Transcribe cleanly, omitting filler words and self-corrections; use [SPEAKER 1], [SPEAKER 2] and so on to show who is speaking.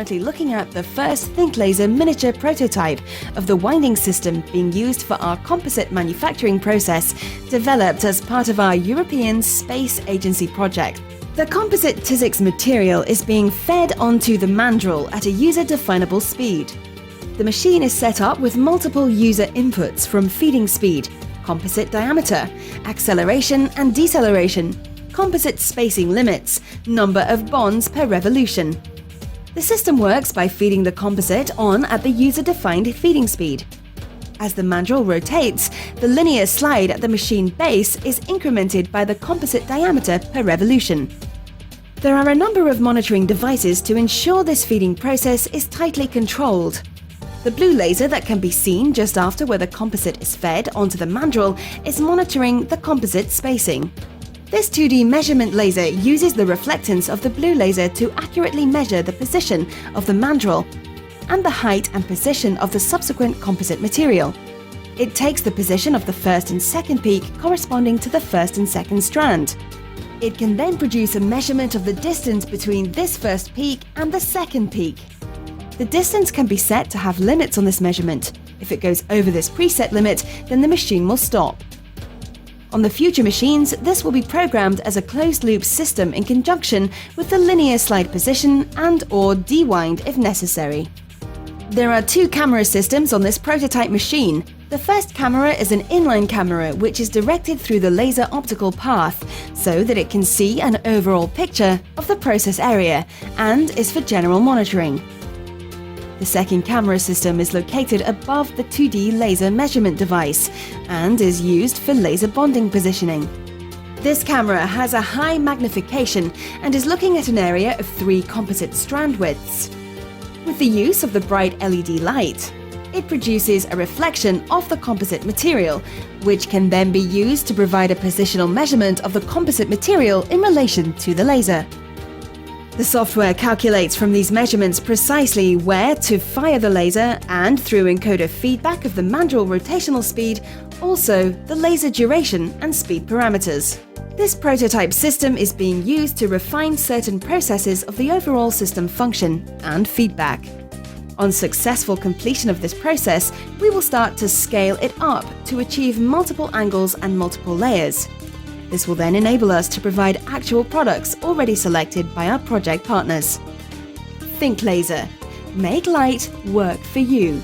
[SPEAKER 1] currently looking at the first Thinklaser miniature prototype of the winding system being used for our composite manufacturing process, developed as part of our European Space Agency project. The composite TiSiCs material is being fed onto the mandrel at a user-definable speed. The machine is set up with multiple user inputs from feeding speed, composite diameter, acceleration and deceleration, composite spacing limits, number of bonds per revolution. The system works by feeding the composite on at the user-defined feeding speed. As the mandrel rotates, the linear slide at the machine base is incremented by the composite diameter per revolution. There are a number of monitoring devices to ensure this feeding process is tightly controlled. The blue laser that can be seen just after where the composite is fed onto the mandrel is monitoring the composite spacing. This 2D measurement laser uses the reflectance of the blue laser to accurately measure the position of the mandrel and the height and position of the subsequent composite material. It takes the position of the first and second peak corresponding to the first and second strand. It can then produce a measurement of the distance between this first peak and the second peak. The distance can be set to have limits on this measurement. If it goes over this preset limit, then the machine will stop. On the future machines, this will be programmed as a closed-loop system in conjunction with the linear slide position and/or dewind if necessary. There are two camera systems on this prototype machine. The first camera is an inline camera which is directed through the laser optical path so that it can see an overall picture of the process area and is for general monitoring. The second camera system is located above the 2D laser measurement device and is used for laser bonding positioning. This camera has a high magnification and is looking at an area of 3 composite strand widths. With the use of the bright LED light, it produces a reflection of the composite material, which can then be used to provide a positional measurement of the composite material in relation to the laser. The software calculates from these measurements precisely where to fire the laser and, through encoder feedback of the mandrel rotational speed, also the laser duration and speed parameters. This prototype system is being used to refine certain processes of the overall system function and feedback. On successful completion of this process, we will start to scale it up to achieve multiple angles and multiple layers. This will then enable us to provide actual products already selected by our project partners. Thinklaser. Make light work for you.